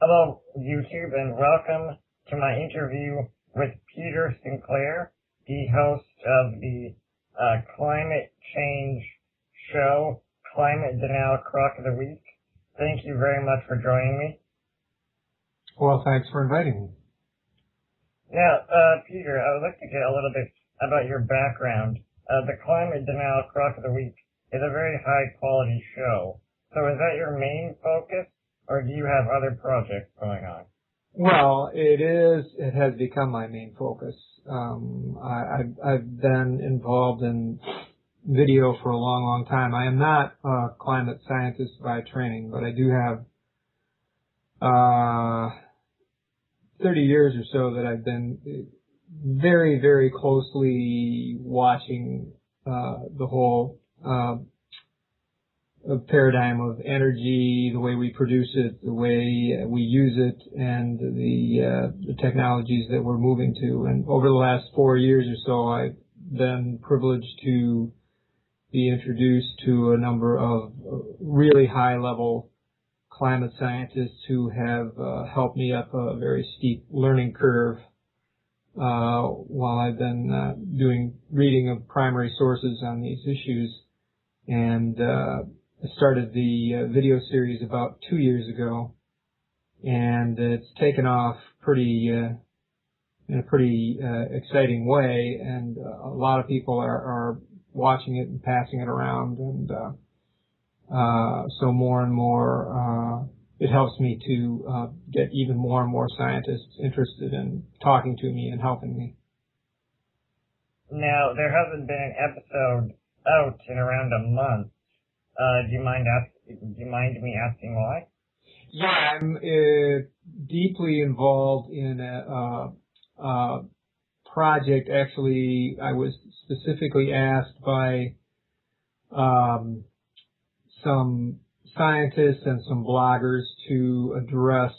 Hello, YouTube, and welcome to my interview with Peter Sinclair, the host of the climate change show, Climate Denial Crock of the Week. Thank you very much for joining me. Well, thanks for inviting me. Now, Peter, I would like to get a little bit about your background. The Climate Denial Crock of the Week is a very high-quality show. So is that your main focus, or do you have other projects going on? Well, it has become my main focus. I've been involved in video for a long, long time. I am not a climate scientist by training, but I do have 30 years or so that I've been very, very closely watching the whole paradigm of energy, the way we produce it, the way we use it, and the technologies that we're moving to. And over the last 4 years or so, I've been privileged to be introduced to a number of really high-level climate scientists who have helped me up a very steep learning curve while I've been doing reading of primary sources on these issues. And I started the video series about 2 years ago, and it's taken off in a pretty exciting way, and a lot of people are watching it and passing it around, and so more and more it helps me to get even more and more scientists interested in talking to me and helping me. Now, there hasn't been an episode out in around a month. Do you mind me asking why? Yeah, I'm deeply involved in a project. Actually, I was specifically asked by some scientists and some bloggers to address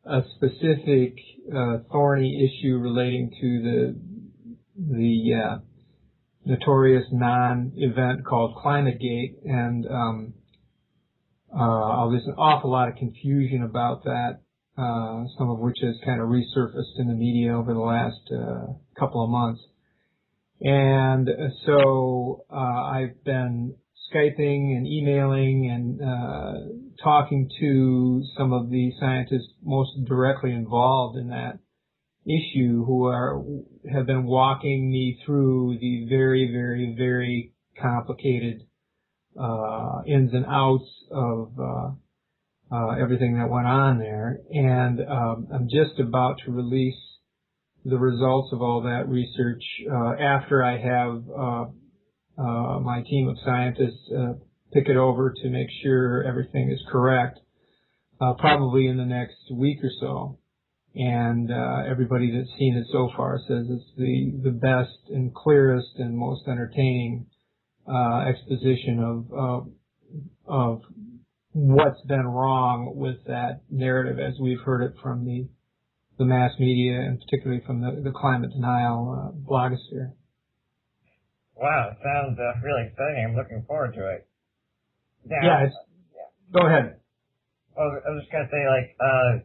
a specific thorny issue relating to the notorious non-event called ClimateGate, and there's an awful lot of confusion about that, some of which has kind of resurfaced in the media over the last couple of months. And so I've been Skyping and emailing and talking to some of the scientists most directly involved in that issue, who have been walking me through the very, very, very complicated ins and outs of everything that went on there. And I'm just about to release the results of all that research after I have my team of scientists pick it over to make sure everything is correct, probably in the next week or so. And everybody that's seen it so far says it's the best and clearest and most entertaining exposition of what's been wrong with that narrative as we've heard it from the mass media, and particularly from the climate denial blogosphere. Wow, it sounds really exciting. I'm looking forward to it. Now, go ahead. Well, I was just going to say,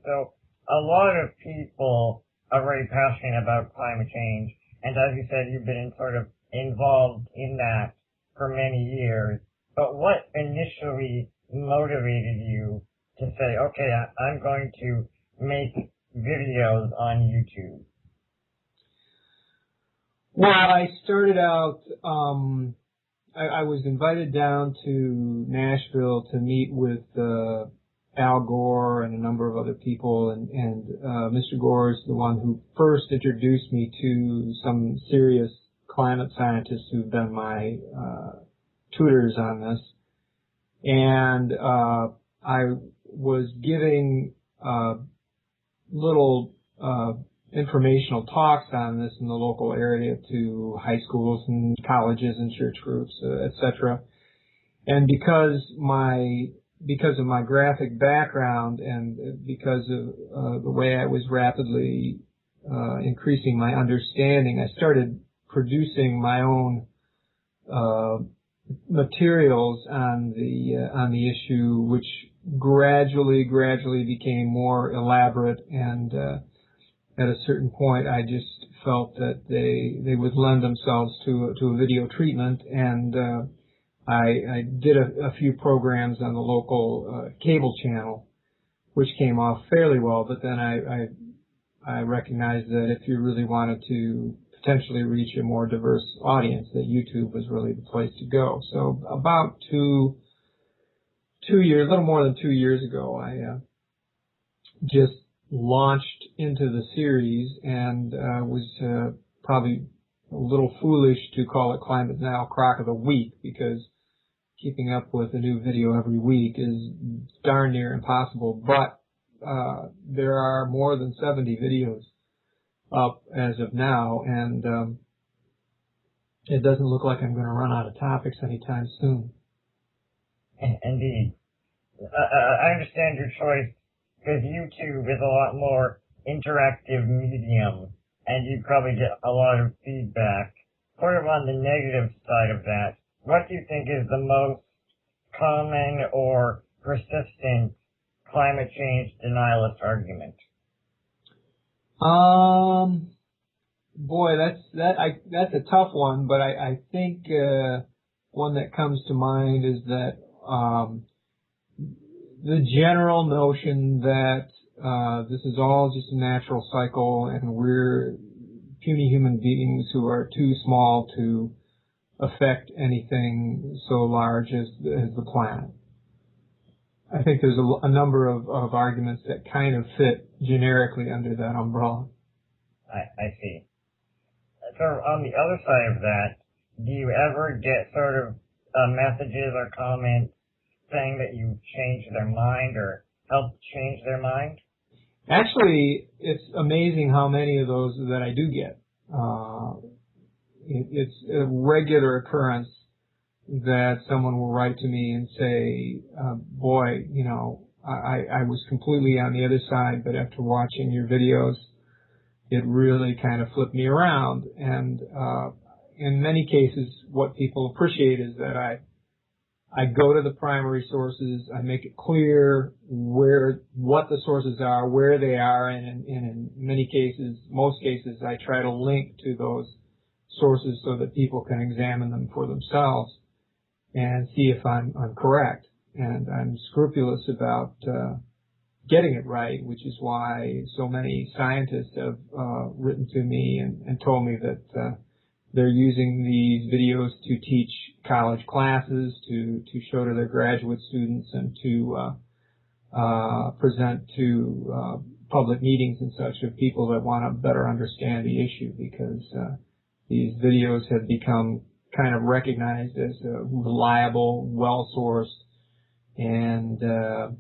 so a lot of people are very passionate about climate change, and as you said, you've been sort of involved in that for many years. But what initially motivated you to say, okay, I'm going to make videos on YouTube? Well, I started out, I was invited down to Nashville to meet with Al Gore and a number of other people, and Mr. Gore is the one who first introduced me to some serious climate scientists who've been my tutors on this. And I was giving little informational talks on this in the local area to high schools and colleges and church groups, etc. And because of my graphic background and because of the way I was rapidly increasing my understanding, I started producing my own materials on the issue, which gradually became more elaborate, and at a certain point I just felt that they would lend themselves to a video treatment, and I did a few programs on the local cable channel, which came off fairly well, but then I recognized that if you really wanted to potentially reach a more diverse audience, that YouTube was really the place to go. So about 2 years, a little more than 2 years ago, I just launched into the series, and was probably a little foolish to call it Climate Now Crock of the Week, because keeping up with a new video every week is darn near impossible. But there are more than 70 videos up as of now, and it doesn't look like I'm going to run out of topics anytime soon. Indeed. I understand your choice, because YouTube is a lot more interactive medium, and you probably get a lot of feedback. Sort of on the negative side of that, what do you think is the most common or persistent climate change denialist argument? Boy, that's a tough one, but I think one that comes to mind is that the general notion that this is all just a natural cycle, and we're puny human beings who are too small to affect anything so large as the planet. I think there's a number of arguments that kind of fit generically under that umbrella. I see. So on the other side of that, do you ever get sort of messages or comments saying that you changed their mind or helped change their mind? Actually, it's amazing how many of those that I do get. It's a regular occurrence that someone will write to me and say, boy, you know, I was completely on the other side, but after watching your videos, it really kind of flipped me around. And in many cases, what people appreciate is that I go to the primary sources, I make it clear what the sources are, where they are, and in many cases, most cases, I try to link to those sources so that people can examine them for themselves and see if I'm correct. And I'm scrupulous about getting it right, which is why so many scientists have written to me and told me that they're using these videos to teach college classes, to show to their graduate students, and to present to public meetings and such of people that want to better understand the issue, because these videos have become kind of recognized as reliable, well-sourced, and I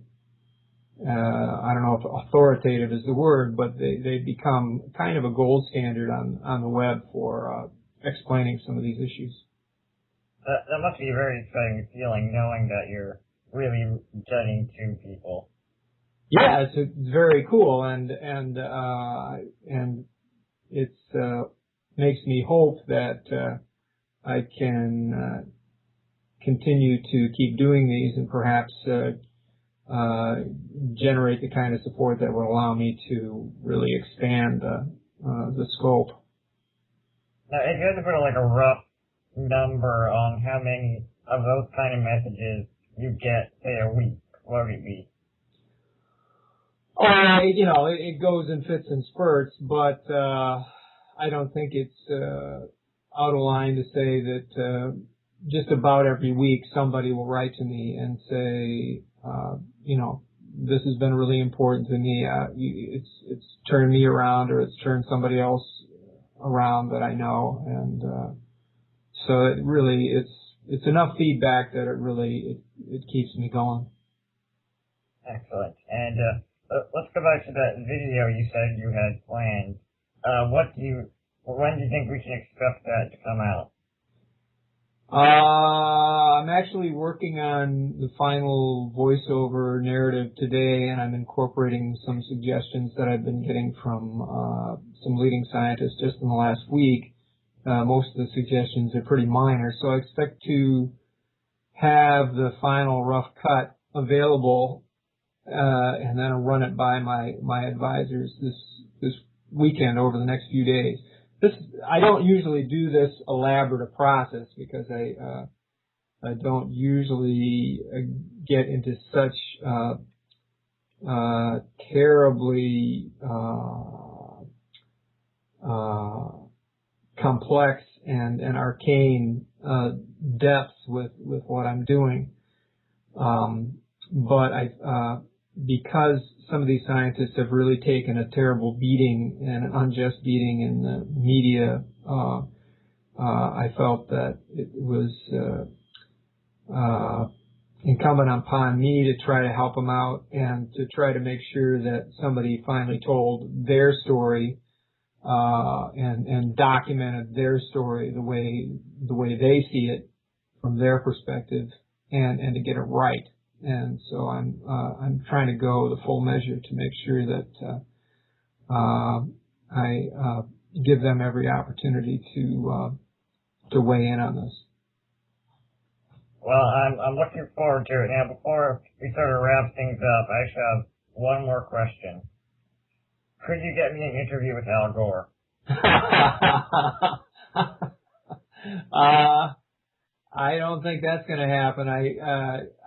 don't know if authoritative is the word, but they've become kind of a gold standard on the web for explaining some of these issues. That must be a very exciting feeling, knowing that you're really getting to people. Yeah, it's very cool, and it's makes me hope that I can continue to keep doing these, and perhaps generate the kind of support that will allow me to really expand the scope. Now, if you had to put like a rough number on how many of those kind of messages you get, say, a week, what would it be? You know, it goes in fits and spurts, but I don't think it's out of line to say that just about every week somebody will write to me and say, you know, this has been really important to me. It's turned me around, or it's turned somebody else around that I know, and so it really it's enough feedback that it keeps me going. Excellent. And let's go back to that video you said you had planned. When do you think we can expect that to come out? I'm actually working on the final voiceover narrative today, and I'm incorporating some suggestions that I've been getting from some leading scientists just in the last week. Most of the suggestions are pretty minor, so I expect to have the final rough cut available and then I'll run it by my advisors this weekend over the next few days. I don't usually do this elaborate a process because I don't usually get into such terribly complex and arcane depths with what I'm doing. But because some of these scientists have really taken a terrible beating and an unjust beating in the media, I felt that it was incumbent upon me to try to help them out and to try to make sure that somebody finally told their story and documented their story the way they see it from their perspective, and to get it right. And so I'm trying to go the full measure to make sure that I give them every opportunity to weigh in on this. Well, I'm looking forward to it. Now, before we sort of wrap things up, I actually have one more question. Could you get me an interview with Al Gore? I don't think that's going to happen. I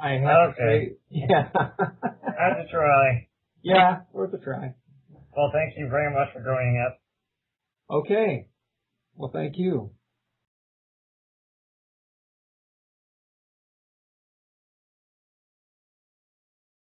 have to say, yeah. Have to try. Yeah, worth a try. Well, thank you very much for joining us. Okay. Well, thank you.